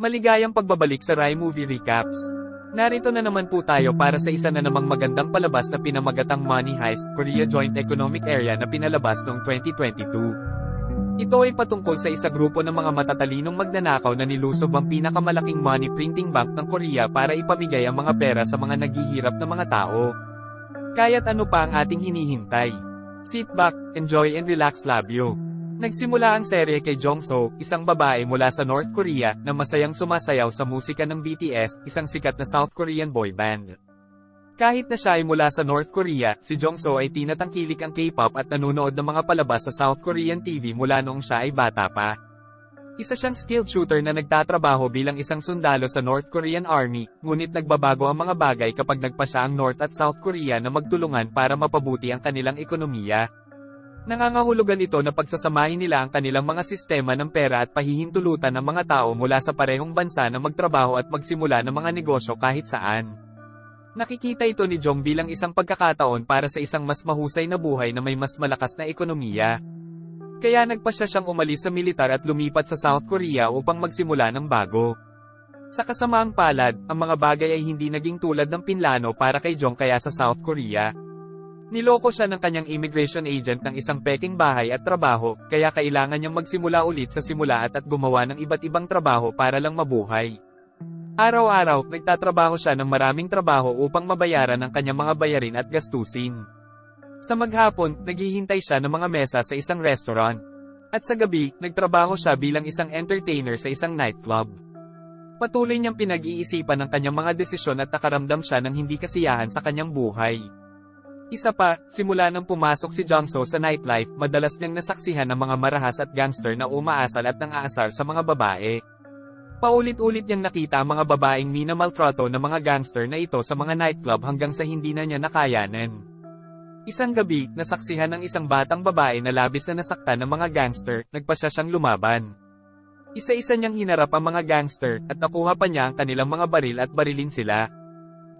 Maligayang pagbabalik sa Rai Movie Recaps. Narito na naman po tayo para sa isa na namang magandang palabas na pinamagatang Money Heist, Korea Joint Economic Area na pinalabas noong 2022. Ito ay patungkol sa isa grupo ng mga matatalinong magnanakaw na nilusob ang pinakamalaking money printing bank ng Korea para ipamigay ang mga pera sa mga naghihirap na mga tao. Kaya't ano pa ang ating hinihintay? Sit back, enjoy and relax labyo. Nagsimula ang serye kay Jongso, isang babae mula sa North Korea na masayang sumasayaw sa musika ng BTS, isang sikat na South Korean boy band. Kahit na siya ay mula sa North Korea, si Jongso ay tinatangkilik ang K-pop at nanonood ng mga palabas sa South Korean TV mula noong siya ay bata pa. Isa siyang skilled shooter na nagtatrabaho bilang isang sundalo sa North Korean Army, ngunit nagbabago ang mga bagay kapag nagpa siya ang North at South Korea na magtulungan para mapabuti ang kanilang ekonomiya. Nangangahulugan ito na pagsasamahin nila ang kanilang mga sistema ng pera at pahihintulutan ng mga tao mula sa parehong bansa na magtrabaho at magsimula ng mga negosyo kahit saan. Nakikita ito ni Jong bilang isang pagkakataon para sa isang mas mahusay na buhay na may mas malakas na ekonomiya. Kaya nagpasya siyang umalis sa militar at lumipat sa South Korea upang magsimula ng bago. Sa kasamaang palad, ang mga bagay ay hindi naging tulad ng pinlano para kay Jong kaya sa South Korea. Niloko siya ng kanyang immigration agent ng isang peking bahay at trabaho, kaya kailangan niyang magsimula ulit sa simula at gumawa ng iba't ibang trabaho para lang mabuhay. Araw-araw, nagtatrabaho siya ng maraming trabaho upang mabayaran ang kanyang mga bayarin at gastusin. Sa maghapon, naghihintay siya ng mga mesa sa isang restaurant. At sa gabi, nagtrabaho siya bilang isang entertainer sa isang nightclub. Patuloy niyang pinag-iisipan ang kanyang mga desisyon at nakaramdam siya ng hindi kasiyahan sa kanyang buhay. Isa pa, simula nang pumasok si Jongso sa nightlife, madalas niyang nasaksihan ng mga marahas at gangster na umaasal at nang-aasar sa mga babae. Paulit-ulit niyang nakita ang mga babaeng minamaltrato ng mga gangster na ito sa mga nightclub hanggang sa hindi na niya nakayanan. Isang gabi, nasaksihan ng isang batang babae na labis na nasaktan ng mga gangster, nagpasya siyang lumaban. Isa-isa niyang hinarap ang mga gangster, at nakuha pa niya ang kanilang mga baril at barilin sila.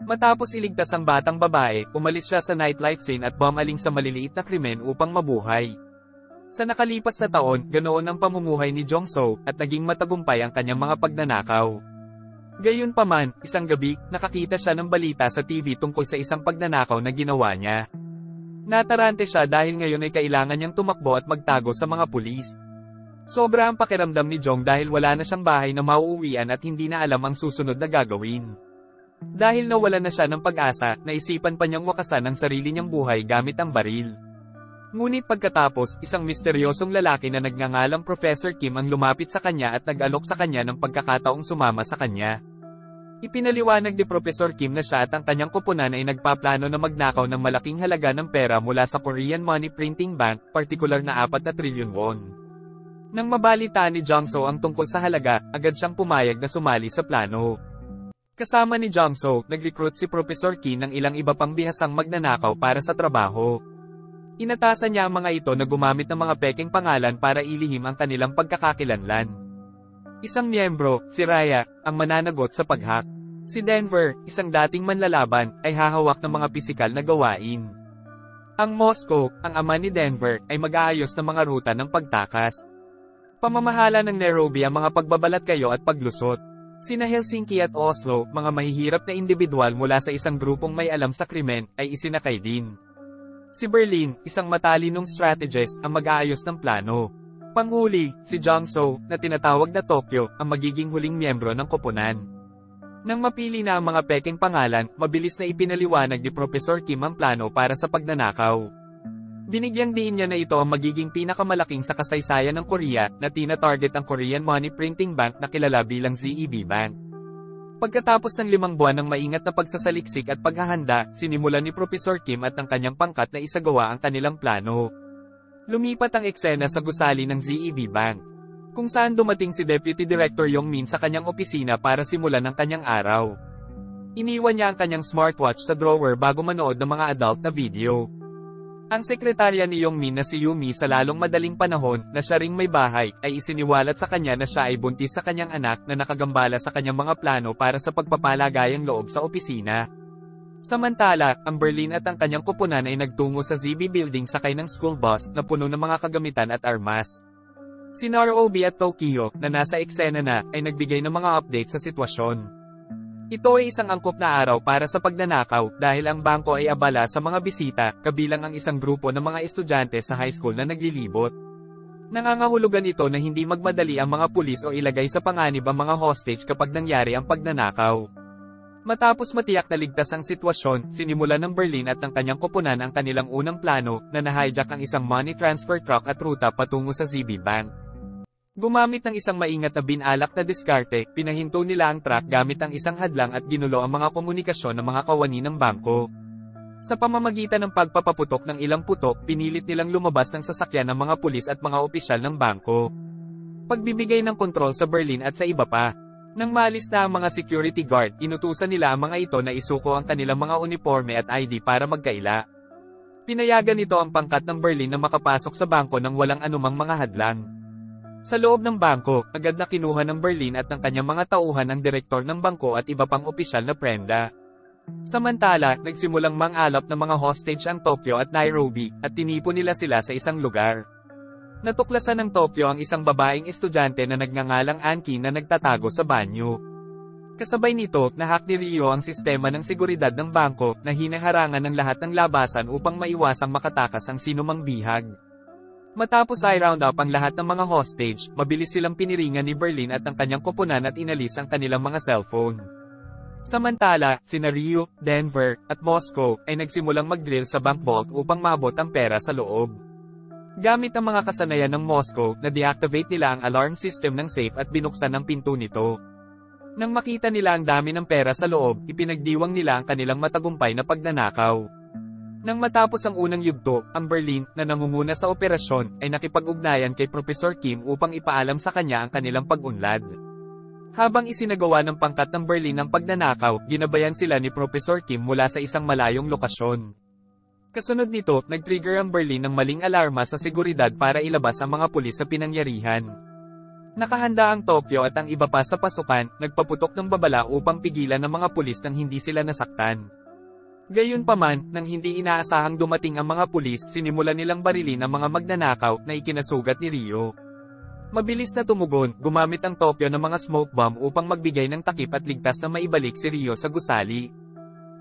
Matapos iligtas ang batang babae, umalis siya sa nightlife scene at bumaling sa maliliit na krimen upang mabuhay. Sa nakalipas na taon, ganoon ang pamumuhay ni Jongso, at naging matagumpay ang kanyang mga pagnanakaw. Gayunpaman, isang gabi, nakakita siya ng balita sa TV tungkol sa isang pagnanakaw na ginawa niya. Natarante siya dahil ngayon ay kailangan niyang tumakbo at magtago sa mga pulis. Sobra ang pakiramdam ni Jong dahil wala na siyang bahay na mauuwian at hindi na alam ang susunod na gagawin. Dahil nawala na siya ng pag-asa, naisipan pa niyang wakasan ang sarili niyang buhay gamit ang baril. Ngunit pagkatapos, isang misteryosong lalaki na nagngangalang Professor Kim ang lumapit sa kanya at nag-alok sa kanya ng pagkakataong sumama sa kanya. Ipinaliwanag ni Professor Kim na siya at ang kanyang koponan ay nagpaplano na magnakaw ng malaking halaga ng pera mula sa Korean Money Printing Bank, partikular na 4 na trilyon won. Nang mabalitaan ni Jongso ang tungkol sa halaga, agad siyang pumayag na sumali sa plano. Kasama ni Jongso, nag-recruit si Professor Kim ng ilang iba pang bihasang magnanakaw para sa trabaho. Inatasan niya ang mga ito na gumamit ng mga pekeng pangalan para ilihim ang kanilang pagkakakilanlan. Isang miyembro, si Raya, ang mananagot sa pag-hack. Si Denver, isang dating manlalaban, ay hahawak ng mga pisikal na gawain. Ang Moscow, ang ama ni Denver, ay mag-aayos ng mga ruta ng pagtakas. Pamamahala ng Nairobi ang mga pagbabalat kayo at paglusot. Sina Helsinki at Oslo, mga mahihirap na individual mula sa isang grupong may alam sa krimen, ay isinakay din. Si Berlin, isang matalinong strategist, ang mag-aayos ng plano. Panghuli, si Jongso, na tinatawag na Tokyo, ang magiging huling miyembro ng koponan. Nang mapili na ang mga pekeng pangalan, mabilis na ipinaliwanag ni Professor Kim ang plano para sa pagnanakaw. Binigyang diin niya na ito ang magiging pinakamalaking sa kasaysayan ng Korea, na tina-target ang Korean Money Printing Bank na kilala bilang ZEB Bank. Pagkatapos ng 5 buwan ng maingat na pagsasaliksik at paghahanda, sinimulan ni Professor Kim at ang kanyang pangkat na isagawa ang kanilang plano. Lumipat ang eksena sa gusali ng ZEB Bank, kung saan dumating si Deputy Director Yong Min sa kanyang opisina para simulan ang kanyang araw. Iniwan niya ang kanyang smartwatch sa drawer bago manood ng mga adult na video. Ang sekretarya ni Yong Min na si Yumi sa lalong madaling panahon, na siya ring may bahay, ay isiniwalat sa kanya na siya ay buntis sa kanyang anak na nakagambala sa kanyang mga plano para sa pagpapalagayang loob sa opisina. Samantala, ang Berlin at ang kanyang koponan ay nagtungo sa ZB Building sakay ng school bus na puno ng mga kagamitan at armas. Si Nairobi at Tokyo, na nasa eksena na, ay nagbigay ng mga update sa sitwasyon. Ito ay isang angkop na araw para sa pagnanakaw dahil ang bangko ay abala sa mga bisita, kabilang ang isang grupo ng mga estudyante sa high school na naglilibot. Nangangahulugan ito na hindi magmadali ang mga pulis o ilagay sa panganib ang mga hostage kapag nangyari ang pagnanakaw. Matapos matiyak na ligtas ang sitwasyon, sinimulan ng Berlin at ng kanyang koponan ang kanilang unang plano na nahijack ang isang money transfer truck at ruta patungo sa ZB Bank. Gumamit ng isang maingat na binalak na diskarte, pinahinto nila ang truck gamit ang isang hadlang at ginulo ang mga komunikasyon ng mga kawani ng bangko. Sa pamamagitan ng pagpapaputok ng ilang putok, pinilit nilang lumabas ng sasakyan ng mga pulis at mga opisyal ng bangko. Pagbibigay ng kontrol sa Berlin at sa iba pa. Nang maalis na ang mga security guard, inutusan nila ang mga ito na isuko ang kanilang mga uniforme at ID para magkaila. Pinayagan nito ang pangkat ng Berlin na makapasok sa bangko nang walang anumang mga hadlang. Sa loob ng bangko, agad na kinuha ng Berlin at ng kanyang mga tauhan ang direktor ng bangko at iba pang opisyal na prenda. Samantala, nagsimulang mangalap ng mga hostage ang Tokyo at Nairobi, at tinipon nila sila sa isang lugar. Natuklasan ng Tokyo ang isang babaeng estudyante na nagngangalang Anki na nagtatago sa banyo. Kasabay nito, nahack ni Rio ang sistema ng seguridad ng bangko na hinaharangan ng lahat ng labasan upang maiwasang makatakas ang sinumang bihag. Matapos ay round up ang lahat ng mga hostage, mabilis silang piniringan ni Berlin at ang kanyang koponan at inalis ang kanilang mga cellphone. Samantala, sina Rio, Denver, at Moscow ay nagsimulang mag-drill sa bank vault upang maabot ang pera sa loob. Gamit ang mga kasanayan ng Moscow, na-deactivate nila ang alarm system ng safe at binuksan ang pinto nito. Nang makita nila ang dami ng pera sa loob, ipinagdiwang nila ang kanilang matagumpay na pagnanakaw. Nang matapos ang unang yugto, ang Berlin, na nangunguna sa operasyon, ay nakipag-ugnayan kay Professor Kim upang ipaalam sa kanya ang kanilang pag-unlad. Habang isinagawa ng pangkat ng Berlin ang pagnanakaw, ginabayan sila ni Professor Kim mula sa isang malayong lokasyon. Kasunod nito, nag-trigger ang Berlin ng maling alarma sa seguridad para ilabas ang mga pulis sa pinangyarihan. Nakahanda ang Tokyo at ang iba pa sa pasukan, nagpaputok ng babala upang pigilan ng mga pulis nang hindi sila nasaktan. Gayunpaman, nang hindi inaasahang dumating ang mga pulis, sinimulan nilang barilin ang mga magnanakaw na ikinasugat ni Rio. Mabilis na tumugon, gumamit ang Tokyo ng mga smoke bomb upang magbigay ng takip at ligtas na maibalik si Rio sa gusali.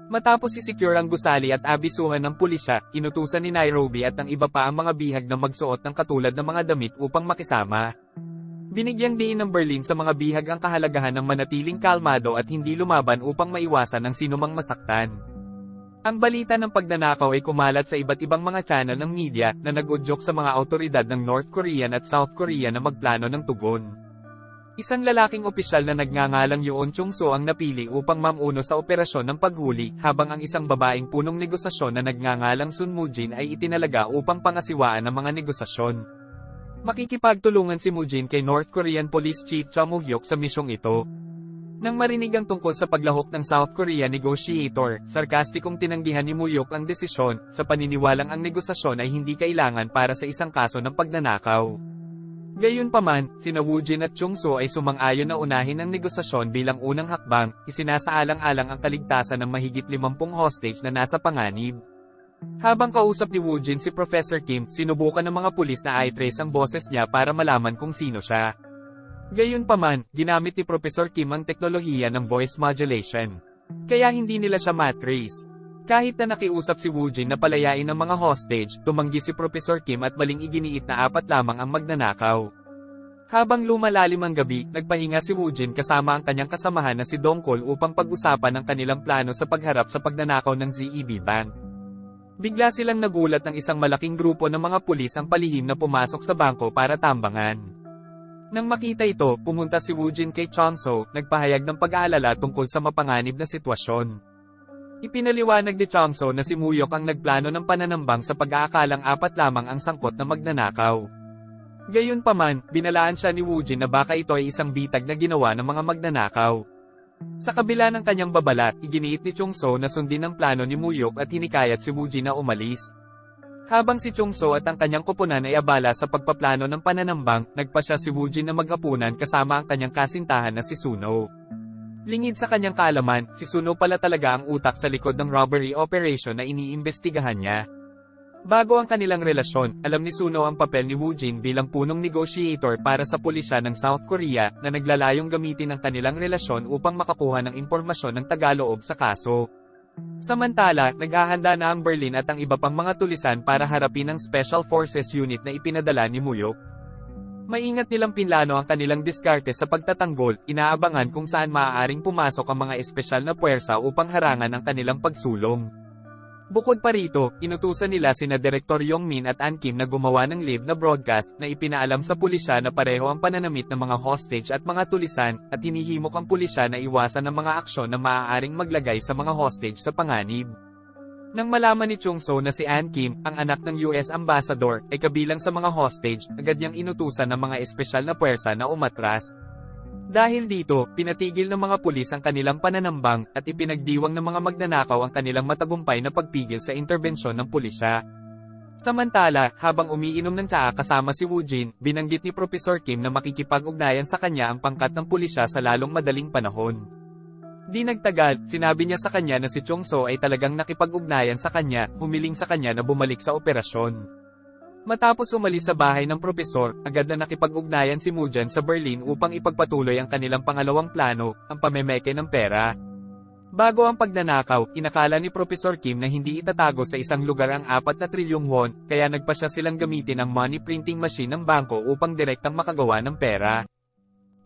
Matapos i-secure ang gusali at abisuhan ng pulisya, inutusan ni Nairobi at ang iba pa ang mga bihag na magsuot ng katulad ng mga damit upang makisama. Binigyang diin ng Berlin sa mga bihag ang kahalagahan ng manatiling kalmado at hindi lumaban upang maiwasan ang sinumang masaktan. Ang balita ng pagnanakaw ay kumalat sa iba't ibang mga channel ng media na nag-udyok sa mga awtoridad ng North Korean at South Korea na magplano ng tugon. Isang lalaking opisyal na nagngangalang Yoon Chung-soo ang napili upang mamuno sa operasyon ng paghuli, habang ang isang babaeng punong negosasyon na nagngangalang Sun Mujin ay itinalaga upang pangasiwaan ang mga negosasyon. Makikipagtulungan si Mujin kay North Korean Police Chief Cha Moo-hyuk sa misyong ito. Nang marinig ang tungkol sa paglahok ng South Korea negotiator, sarkastikong tinanggihan ni Moo-hyuk ang desisyon, sa paniniwalang ang negosasyon ay hindi kailangan para sa isang kaso ng pagnanakaw. Gayunpaman, sina Woojin at Chung-soo ay sumang-ayon na unahin ang negosasyon bilang unang hakbang, isinasaalang-alang ang kaligtasan ng mahigit 50 hostage na nasa panganib. Habang kausap ni Woojin si Professor Kim, sinubukan ng mga pulis na i-trace ang boses niya para malaman kung sino siya. Gayunpaman, ginamit ni Professor Kim ang teknolohiya ng voice modulation. Kaya hindi nila siya matrace. Kahit na nakiusap si Woojin na palayain ang mga hostage, tumanggi si Professor Kim at maling iginiit na 4 lamang ang magnanakaw. Habang lumalalim ang gabi, nagpahinga si Woojin kasama ang kanyang kasamahan na si Dongkol upang pag-usapan ang kanilang plano sa pagharap sa pagnanakaw ng ZEB Bank. Bigla silang nagulat ng isang malaking grupo ng mga pulis ang palihim na pumasok sa bangko para tambangan. Nang makita ito, pumunta si Woojin kay Chung-soo, nagpahayag ng pag-aalala tungkol sa mapanganib na sitwasyon. Ipinaliwanag ni Chung-soo na si Moo-hyuk ang nagplano ng pananambang sa pag-aakalang 4 lamang ang sangkot na magnanakaw. Gayunpaman, binalaan siya ni Woojin na baka ito ay isang bitag na ginawa ng mga magnanakaw. Sa kabila ng kanyang babala, iginiit ni Chung-soo na sundin ang plano ni Moo-hyuk at hinikayat si Woojin na umalis. Habang si Chung-soo at ang kanyang koponan ay abala sa pagpaplano ng pananambang, nagpasya si Woojin na maghapunan kasama ang kanyang kasintahan na si Suno. Lingid sa kanyang kaalaman, si Suno pala talaga ang utak sa likod ng robbery operation na iniimbestigahan niya. Bago ang kanilang relasyon, alam ni Suno ang papel ni Woo Jin bilang punong negotiator para sa pulisya ng South Korea na naglalayong gamitin ang kanilang relasyon upang makakuha ng impormasyon ng tagaloob sa kaso. Samantala, naghahanda na ang Berlin at ang iba pang mga tulisan para harapin ang Special Forces Unit na ipinadala ni Muyok. Maingat nilang pinlano ang kanilang diskarte sa pagtatanggol, inaabangan kung saan maaaring pumasok ang mga espesyal na puwersa upang harangan ang kanilang pagsulong. Bukod pa rito, inutusan nila sina Direktor Yong Min at An Kim na gumawa ng live na broadcast na ipinaalam sa pulisya na pareho ang pananamit ng mga hostage at mga tulisan, at hinihimok ang pulisya na iwasan ang mga aksyon na maaaring maglagay sa mga hostage sa panganib. Nang malaman ni Chung So na si An Kim, ang anak ng US Ambassador, ay kabilang sa mga hostage, agad niyang inutusan ng mga espesyal na puwersa na umatras. Dahil dito, pinatigil ng mga pulis ang kanilang pananambang, at ipinagdiwang ng mga magnanakaw ang kanilang matagumpay na pagpigil sa interbensyon ng pulisya. Samantala, habang umiinom ng tsaa kasama si Woo Jin, binanggit ni Professor Kim na makikipag-ugnayan sa kanya ang pangkat ng pulisya sa lalong madaling panahon. Di nagtagal, sinabi niya sa kanya na si Chung So ay talagang nakipag-ugnayan sa kanya, humiling sa kanya na bumalik sa operasyon. Matapos umalis sa bahay ng propesor, agad na nakipag-ugnayan si Woo Jin sa Berlin upang ipagpatuloy ang kanilang pangalawang plano, ang pamemeke ng pera. Bago ang pagnanakaw, inakala ni Professor Kim na hindi itatago sa isang lugar ang 4 na trilyong won, kaya nagpa siya silang gamitin ang money printing machine ng bangko upang direktang makagawa ng pera.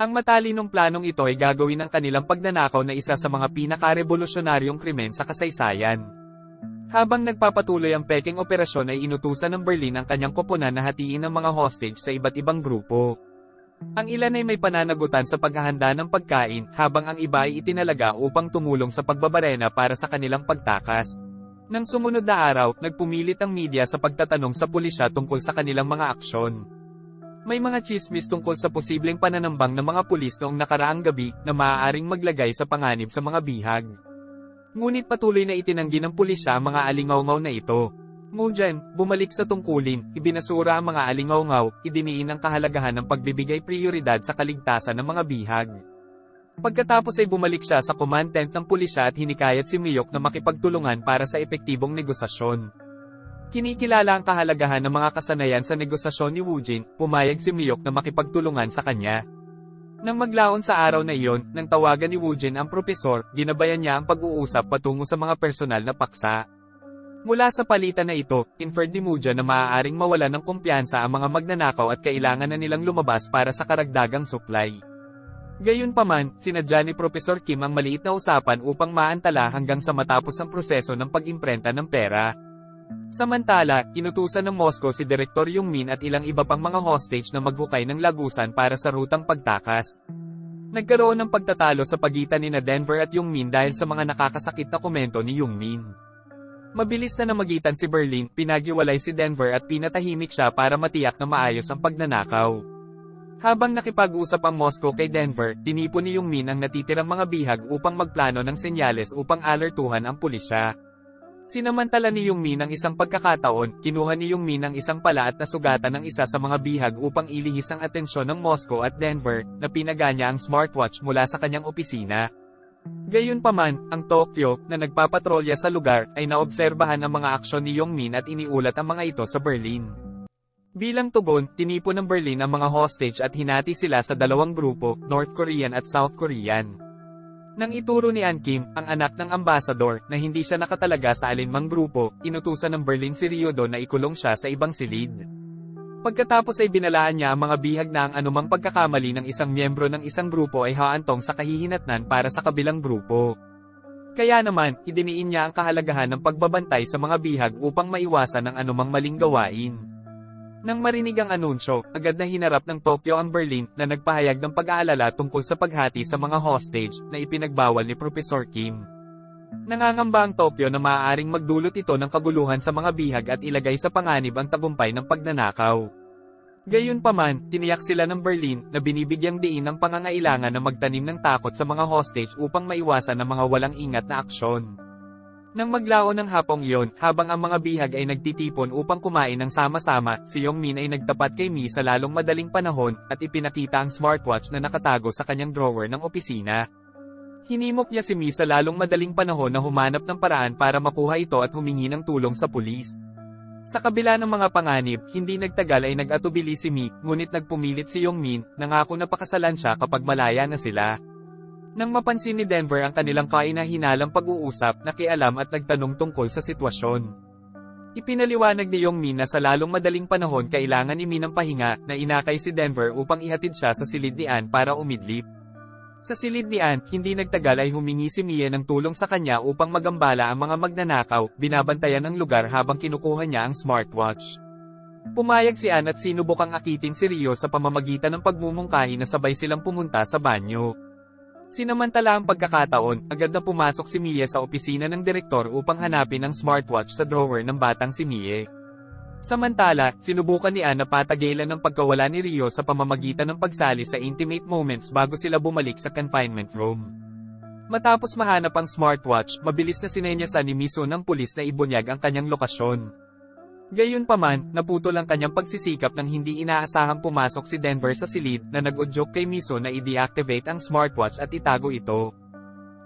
Ang matalinong planong ito ay gagawin ng kanilang pagnanakaw na isa sa mga pinaka-revolusyonaryong krimen sa kasaysayan. Habang nagpapatuloy ang peking operasyon ay inutusan ng Berlin ang kanyang koponan na hatiin ang mga hostage sa iba't ibang grupo. Ang ilan ay may pananagutan sa paghahanda ng pagkain, habang ang iba ay itinalaga upang tumulong sa pagbabarena para sa kanilang pagtakas. Nang sumunod na araw, nagpumilit ang media sa pagtatanong sa pulisya tungkol sa kanilang mga aksyon. May mga chismis tungkol sa posibleng pananambang ng mga pulis noong nakaraang gabi na maaaring maglagay sa panganib sa mga bihag. Ngunit patuloy na itinanggi ng pulisya ang mga alingaw-ngaw na ito. Ngunyan, bumalik sa tungkulin, ibinasura ang mga alingaw-ngaw, idiniin ang kahalagahan ng pagbibigay prioridad sa kaligtasan ng mga bihag. Pagkatapos ay bumalik siya sa command tent ng pulisya at hinikayat si Muyok na makipagtulungan para sa epektibong negosasyon. Kinikilala ang kahalagahan ng mga kasanayan sa negosasyon ni Woo Jin, pumayag si Muyok na makipagtulungan sa kanya. Nang maglaon sa araw na iyon, nang tawagan ni Woo Jin ang propesor, ginabayan niya ang pag-uusap patungo sa mga personal na paksa. Mula sa palitan na ito, inferred ni Woo Jin na maaaring mawalan ng kumpiyansa ang mga magnanakaw at kailangan na nilang lumabas para sa karagdagang supply. Gayunpaman, sinadya ni Professor Kim ang maliit na usapan upang maantala hanggang sa matapos ang proseso ng pag-imprenta ng pera. Samantala, inutusan ng Moscow si Direktor Yong Min at ilang iba pang mga hostage na maghukay ng lagusan para sa rutang pagtakas. Nagkaroon ng pagtatalo sa pagitan ni Denver at Yong Min dahil sa mga nakakasakit na komento ni Yong Min. Mabilis na namagitan si Berlin, pinaghiwalay si Denver at pinatahimik siya para matiyak na maayos ang pagnanakaw. Habang nakipag-usap ang Moscow kay Denver, tinipon ni Yong Min ang natitirang mga bihag upang magplano ng senyales upang alertuhan ang pulisya. Sinamantala ni Yong Min ang isang pagkakataon, kinuha ni Yong Min ang isang pala at nasugatan ng isa sa mga bihag upang ilihis ang atensyon ng Moscow at Denver, na pinaganya ang smartwatch mula sa kanyang opisina. Gayunpaman, ang Tokyo, na nagpapatrolya sa lugar, ay naobserbahan ang mga aksyon ni Yong Min at iniulat ang mga ito sa Berlin. Bilang tugon, tinipon ng Berlin ang mga hostage at hinati sila sa dalawang grupo, North Korean at South Korean. Nang ituro ni An Kim, ang anak ng ambasador, na hindi siya nakatalaga sa alinmang grupo, inutusan ng Berlin si Ryudo na ikulong siya sa ibang silid. Pagkatapos ay binalaan niya ang mga bihag na ang anumang pagkakamali ng isang miyembro ng isang grupo ay haantong sa kahihinatnan para sa kabilang grupo. Kaya naman, idiniin niya ang kahalagahan ng pagbabantay sa mga bihag upang maiwasan ang anumang maling gawain. Nang marinig ang anunsyo, agad na hinarap ng Tokyo ang Berlin, na nagpahayag ng pag-aalala tungkol sa paghati sa mga hostage, na ipinagbawal ni Professor Kim. Nangangamba ang Tokyo na maaaring magdulot ito ng kaguluhan sa mga bihag at ilagay sa panganib ang tagumpay ng pagnanakaw. Gayunpaman, tiniyak sila ng Berlin, na binibigyang diin ang pangangailangan na magtanim ng takot sa mga hostage upang maiwasan ang mga walang ingat na aksyon. Nang maglaon ng hapong iyon, habang ang mga bihag ay nagtitipon upang kumain ng sama-sama, si Yong Min ay nagtapat kay Mi sa lalong madaling panahon, at ipinakita ang smartwatch na nakatago sa kanyang drawer ng opisina. Hinimok niya si Mi sa lalong madaling panahon na humanap ng paraan para makuha ito at humingi ng tulong sa pulis. Sa kabila ng mga panganib, hindi nagtagal ay nag-atubili si Mi, ngunit nagpumilit si Yongmin, nangako na pakasalan siya kapag malaya na sila. Nang mapansin ni Denver ang kanilang kainahinalang pag-uusap, nakialam at nagtanong tungkol sa sitwasyon. Ipinaliwanag ni Yongmin na sa lalong madaling panahon kailangan ni Mi ng pahinga, na inakay si Denver upang ihatid siya sa silid ni Ann para umidlip. Sa silid ni Ann, hindi nagtagal ay humingi si Mie ng tulong sa kanya upang magambala ang mga magnanakaw, binabantayan ang lugar habang kinukuha niya ang smartwatch. Pumayag si Ann at sinubukang akitin si Rio sa pamamagitan ng pagmumungkahi na sabay silang pumunta sa banyo. Sinamantala ang pagkakataon, agad na pumasok si Mie sa opisina ng direktor upang hanapin ang smartwatch sa drawer ng batang si Mie. Samantala, sinubukan ni Ann na patagilan ang pagkawala ni Rio sa pamamagitan ng pagsali sa intimate moments bago sila bumalik sa confinement room. Matapos mahanap ang smartwatch, mabilis na sinenyasan ni Miso ng pulis na ibunyag ang kanyang lokasyon. Gayunpaman, naputol ang kanyang pagsisikap nang hindi inaasahang pumasok si Denver sa silid na nag-udyok kay Miso na i-deactivate ang smartwatch at itago ito.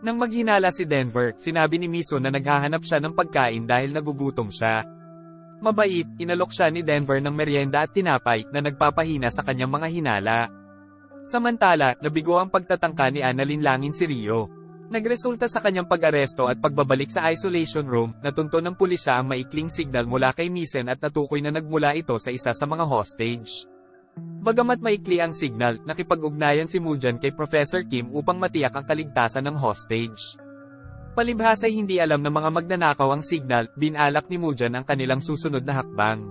Nang maghinala si Denver, sinabi ni Miso na naghahanap siya ng pagkain dahil nagugutom siya. Mabait, inalok siya ni Denver ng merienda at tinapay na nagpapahina sa kanyang mga hinala. Samantala, nabigo ang pagtatangka ni Ann na linlangin si Rio. Nagresulta sa kanyang pag-aresto at pagbabalik sa isolation room, natunto ng pulisya ang maikling signal mula kay Misen at natukoy na nagmula ito sa isa sa mga hostage. Bagamat maikli ang signal, nakipag-ugnayan si Mujan kay Professor Kim upang matiyak ang kaligtasan ng hostage. Palibhas ay hindi alam ng mga magnanakaw ang signal, binalak ni Mujan ang kanilang susunod na hakbang.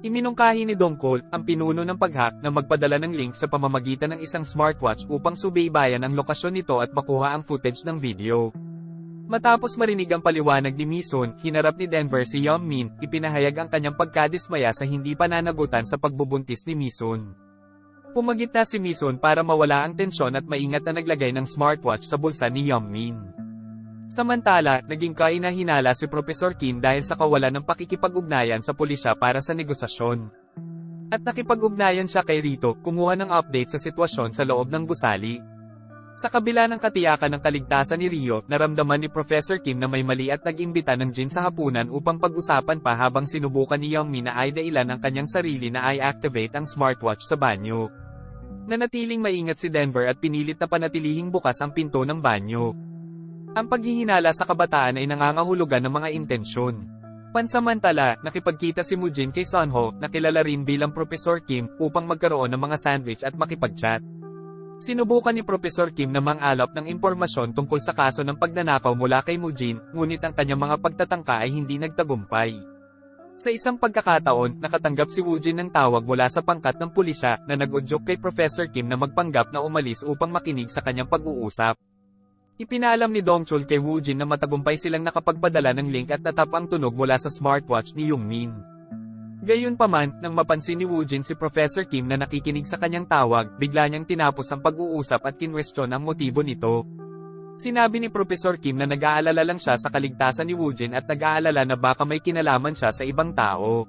Iminungkahi ni Dongkol, ang pinuno ng pag-hack, na magpadala ng link sa pamamagitan ng isang smartwatch upang subaybayan ang lokasyon nito at makuha ang footage ng video. Matapos marinig ang paliwanag ni Mison, hinarap ni Denver si Yongmin, ipinahayag ang kanyang pagkadismaya sa hindi pananagutan sa pagbubuntis ni Mison. Pumagitna si Mison para mawala ang tensyon at maingat na naglagay ng smartwatch sa bulsa ni Yongmin. Samantala, naging kainahinala si Professor Kim dahil sa kawalan ng pakikipag-ugnayan sa pulisya para sa negosasyon. At nakipag-ugnayan siya kay Rito, kumuha ng update sa sitwasyon sa loob ng gusali. Sa kabila ng katiyakan ng kaligtasan ni Rio, naramdaman ni Professor Kim na may mali at nag-imbita ng Jin sa hapunan upang pag-usapan pa habang sinubukan ni Yongmin na idailan ang kanyang sarili na i-activate ang smartwatch sa banyo. Nanatiling maingat si Denver at pinilit na panatilihing bukas ang pinto ng banyo. Ang paghihinala sa kabataan ay nangangahulugan ng mga intensyon. Pansamantala, nakipagkita si Mujin kay Sunho, na kilala rin bilang Professor Kim, upang magkaroon ng mga sandwich at makipag-chat. Sinubukan ni Professor Kim na mang-alap ng impormasyon tungkol sa kaso ng pagnanakaw mula kay Mujin, ngunit ang kanyang mga pagtatangka ay hindi nagtagumpay. Sa isang pagkakataon, nakatanggap si Woojin ng tawag mula sa pangkat ng pulisya, na nag-udyok kay Professor Kim na magpanggap na umalis upang makinig sa kanyang pag-uusap. Ipinaalam ni Dongchul kay Woojin na matagumpay silang nakapagpadala ng link at natap ang tunog mula sa smartwatch ni Yongmin. Gayunpaman, nang mapansin ni Woojin si Professor Kim na nakikinig sa kanyang tawag, bigla niyang tinapos ang pag-uusap at kinwestiyon ang motibo nito. Sinabi ni Professor Kim na nag-aalala lang siya sa kaligtasan ni Woojin at nag-aalala na baka may kinalaman siya sa ibang tao.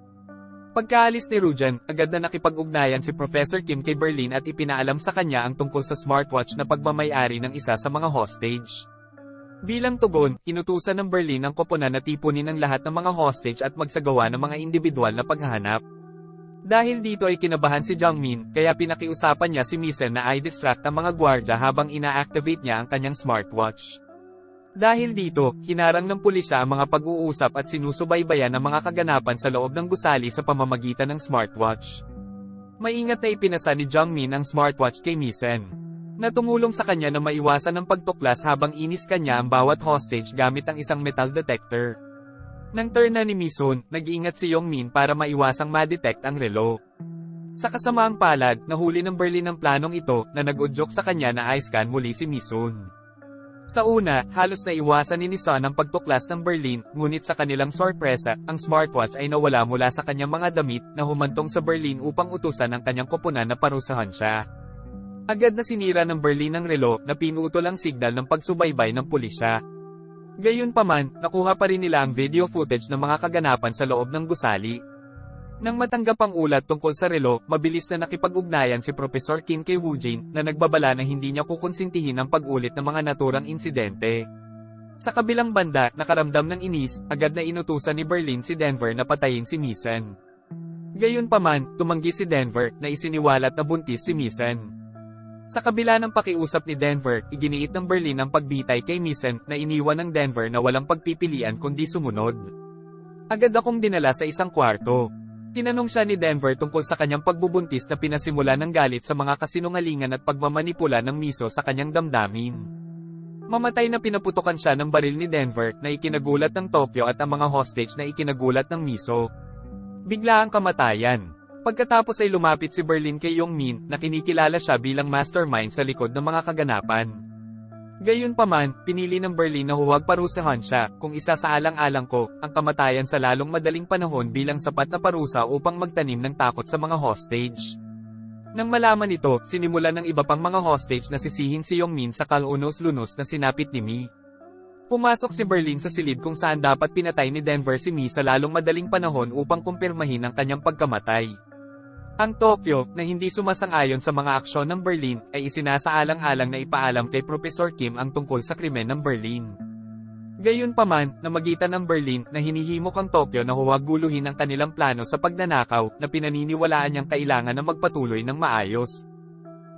Pagkaalis ni Rujan, agad na nakipag-ugnayan si Professor Kim kay Berlin at ipinaalam sa kanya ang tungkol sa smartwatch na pagmamay-ari ng isa sa mga hostage. Bilang tugon, inutusan ng Berlin ang koponan na tipunin ang lahat ng mga hostage at magsagawa ng mga individual na paghahanap. Dahil dito ay kinabahan si Jongmin, kaya pinakiusapan niya si Misen na i-distract ang mga gwardya habang ina-activate niya ang kanyang smartwatch. Dahil dito, hinarang ng pulisya ang mga pag-uusap at sinusubaybayan ang mga kaganapan sa loob ng gusali sa pamamagitan ng smartwatch. Maingat na ipinasa ni Jongmin ang smartwatch kay Misen, na tumulong sa kanya na maiwasan ang pagtuklas habang inis kanya ang bawat hostage gamit ang isang metal detector. Nang turn na ni Mison, nag-iingat si Yongmin para maiwasang ma-detect ang relo. Sa kasamaang palad, nahuli ng Berlin ang planong ito, na nag-udyok sa kanya na i-scan muli si Mison. Sa una, halos naiwasan ni Son ang pagtuklas ng Berlin, ngunit sa kanilang sorpresa, ang smartwatch ay nawala mula sa kanyang mga damit, na humantong sa Berlin upang utusan ang kanyang koponan na parusahan siya. Agad na sinira ng Berlin ang relo, na pinutol ang signal ng pagsubaybay ng pulisya. Gayunpaman, nakuha pa rin nila ang video footage ng mga kaganapan sa loob ng gusali. Nang matanggap ang ulat tungkol sa relo, mabilis na nakipag-ugnayan si Professor Kim kay Woojin, na nagbabala na hindi niya kukonsintihin ang pag-ulit ng mga naturang insidente. Sa kabilang banda, nakaramdam ng inis, agad na inutusan ni Berlin si Denver na patayin si Misen. Gayunpaman, tumanggi si Denver, na isiniwalat na buntis si Misen. Sa kabila ng pakiusap ni Denver, iginiit ng Berlin ang pagbitay kay Misen, na iniwan ng Denver na walang pagpipilian kundi sumunod. Agad akong dinala sa isang kwarto. Tinanong siya ni Denver tungkol sa kanyang pagbubuntis na pinasimula ng galit sa mga kasinungalingan at pagmamanipula ng miso sa kanyang damdamin. Mamatay na pinaputukan siya ng baril ni Denver, na ikinagulat ng Tokyo at ang mga hostage na ikinagulat ng miso. Bigla ang kamatayan. Pagkatapos ay lumapit si Berlin kay Yongmin, na kinikilala siya bilang mastermind sa likod ng mga kaganapan. Gayunpaman, pinili ng Berlin na huwag parusahan siya, kung isa sa alang-alang ko, ang kamatayan sa lalong madaling panahon bilang sapat na parusa upang magtanim ng takot sa mga hostage. Nang malaman ito, sinimulan ng iba pang mga hostage na sisihin si Yongmin sa kalunos-lunos na sinapit ni Mi. Pumasok si Berlin sa silid kung saan dapat pinatay ni Denver si Mi sa lalong madaling panahon upang kumpirmahin ang kanyang pagkamatay. Ang Tokyo, na hindi sumasang-ayon sa mga aksyon ng Berlin, ay isinasaalang-alang na ipaalam kay Professor Kim ang tungkol sa krimen ng Berlin. Gayunpaman, namagitan ng Berlin, na hinihimok ang Tokyo na huwag guluhin ang kanilang plano sa pagnanakaw, na pinaniniwalaan niyang kailangan na magpatuloy ng maayos.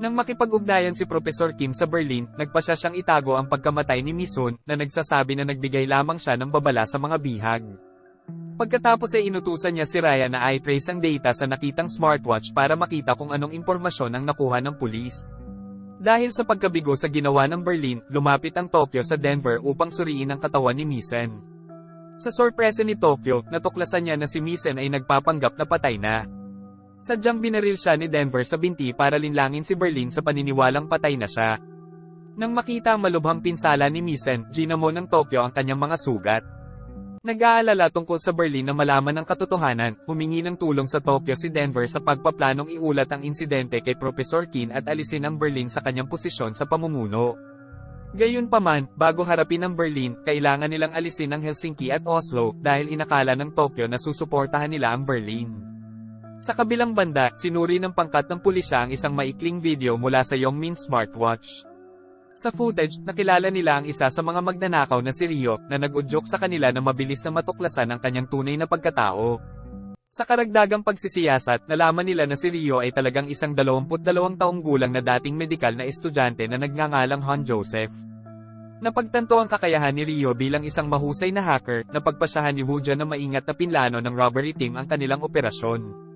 Nang makipag-ugnayan si Professor Kim sa Berlin, nagpasya siyang itago ang pagkamatay ni Mison, na nagsasabi na nagbigay lamang siya ng babala sa mga bihag. Pagkatapos ay inutusan niya si Raya na i-trace ang data sa nakitang smartwatch para makita kung anong impormasyon ang nakuha ng pulis. Dahil sa pagkabigo sa ginawa ng Berlin, lumapit ang Tokyo sa Denver upang suriin ang katawan ni Misen. Sa sorpresa ni Tokyo, natuklasan niya na si Misen ay nagpapanggap na patay na. Sadyang binaril siya ni Denver sa binti para linlangin si Berlin sa paniniwalang patay na siya. Nang makita ang malubhang pinsala ni Misen, ginamon ng Tokyo ang kanyang mga sugat. Nag-aalala tungkol sa Berlin na malaman ang katotohanan, humingi ng tulong sa Tokyo si Denver sa pagpaplanong iulat ang insidente kay Professor Kim at alisin ang Berlin sa kanyang posisyon sa pamumuno. Gayunpaman, bago harapin ang Berlin, kailangan nilang alisin ang Helsinki at Oslo dahil inakala ng Tokyo na susuportahan nila ang Berlin. Sa kabilang banda, sinuri ng pangkat ng pulisya ang isang maikling video mula sa Yongmin smartwatch. Sa footage, nakilala nila ang isa sa mga magnanakaw na si Ryo, na nag-udyok sa kanila na mabilis na matuklasan ang kanyang tunay na pagkatao. Sa karagdagang pagsisiyasat, nalaman nila na si Ryo ay talagang isang 22 taong gulang na dating medikal na estudyante na nagngangalang Han Joseph. Napagtanto ang kakayahan ni Ryo bilang isang mahusay na hacker, na pagpasyahan ni Woo Jun na maingat na pinlano ng robbery team ang kanilang operasyon.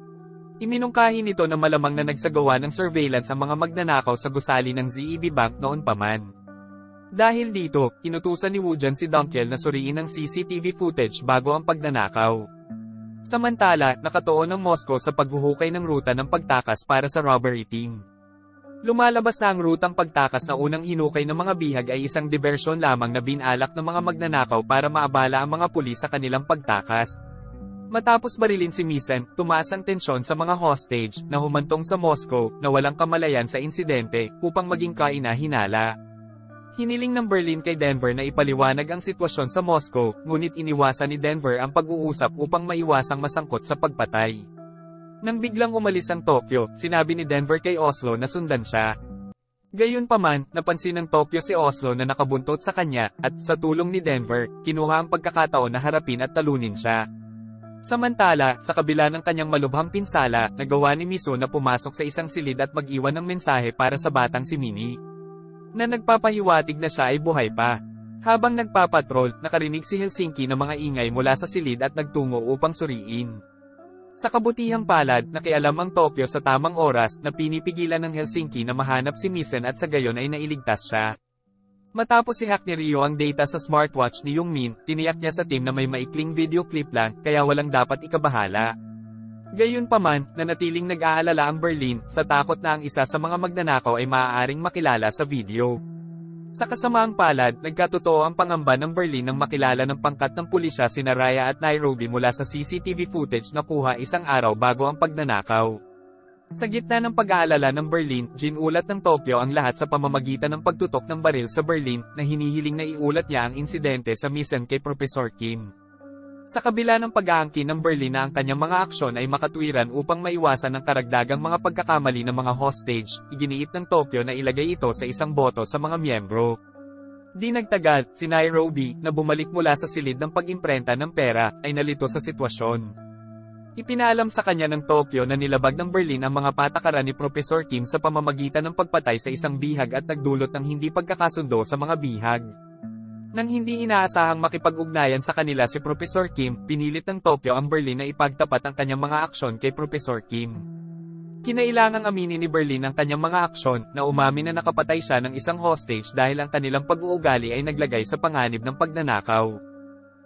Iminungkahi nito na malamang na nagsagawa ng surveillance ang mga magnanakaw sa gusali ng ZEB Bank noon pa man. Dahil dito, inutusan ni Woo Jun si Dunkel na suriin ang CCTV footage bago ang pagnanakaw. Samantala, nakatuon ang Moscow sa paghuhukay ng ruta ng pagtakas para sa robbery team. Lumalabas na ang rutang pagtakas na unang hinukay ng mga bihag ay isang diversyon lamang na binalak ng mga magnanakaw para maabala ang mga pulis sa kanilang pagtakas. Matapos barilin si Misen, tumaas ang tensyon sa mga hostage, na humantong sa Moscow, na walang kamalayan sa insidente, upang maging kaina-hinala. Hiniling ng Berlin kay Denver na ipaliwanag ang sitwasyon sa Moscow, ngunit iniwasan ni Denver ang pag-uusap upang maiwasang masangkot sa pagpatay. Nang biglang umalis ang Tokyo, sinabi ni Denver kay Oslo na sundan siya. Gayunpaman, napansin ng Tokyo si Oslo na nakabuntot sa kanya, at sa tulong ni Denver, kinuha ang pagkakataon na harapin at talunin siya. Samantala, sa kabila ng kanyang malubhang pinsala, nagawa ni Miso na pumasok sa isang silid at mag-iwan ng mensahe para sa batang si Minnie, na nagpapahiwatig na siya ay buhay pa. Habang nagpapatrol, nakarinig si Helsinki ng mga ingay mula sa silid at nagtungo upang suriin. Sa kabutihang palad, nakialam ang Tokyo sa tamang oras, na pinipigilan ng Helsinki na mahanap si Misen at sa gayon ay nailigtas siya. Matapos i-hack ni Ryo ang data sa smartwatch ni Yongmin, tiniyak niya sa team na may maikling video clip lang, kaya walang dapat ikabahala. Gayunpaman, nanatiling nag-aalala ang Berlin, sa takot na ang isa sa mga magnanakaw ay maaaring makilala sa video. Sa kasamaang palad, nagkatotoo ang pangamba ng Berlin nang makilala ng pangkat ng pulisya sina Raya at Nairobi mula sa CCTV footage na kuha isang araw bago ang pagnanakaw. Sa gitna ng pag-aalala ng Berlin, ginulat ng Tokyo ang lahat sa pamamagitan ng pagtutok ng baril sa Berlin, na hinihiling na iulat niya ang insidente sa Misen kay Professor Kim. Sa kabila ng pag-aangkin ng Berlin na ang kanyang mga aksyon ay makatwiran upang maiwasan ang karagdagang mga pagkakamali ng mga hostage, iginiit ng Tokyo na ilagay ito sa isang boto sa mga miyembro. Di nagtagal, si Nairobi, na bumalik mula sa silid ng pag-imprenta ng pera, ay nalito sa sitwasyon. Ipinaalam sa kanya ng Tokyo na nilabag ng Berlin ang mga patakaran ni Professor Kim sa pamamagitan ng pagpatay sa isang bihag at nagdulot ng hindi pagkakasundo sa mga bihag. Nang hindi inaasahang makipag-ugnayan sa kanila si Professor Kim, pinilit ng Tokyo ang Berlin na ipagtapat ang kanyang mga aksyon kay Professor Kim. Kinailangang aminin ni Berlin ang kanyang mga aksyon, na umamin na nakapatay siya ng isang hostage dahil ang kanilang pag-uugali ay naglagay sa panganib ng pagnanakaw.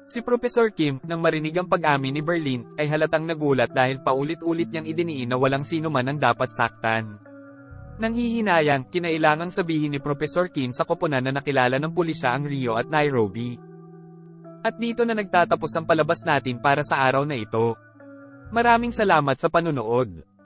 Si Professor Kim, nang marinig ang pag-amin ni Berlin, ay halatang nagulat dahil paulit-ulit niyang idiniin na walang sino man ang dapat saktan. Nang hihinayang, kinailangang sabihin ni Professor Kim sa koponan na nakilala ng pulisya ang Rio at Nairobi. At dito na nagtatapos ang palabas natin para sa araw na ito. Maraming salamat sa panunood.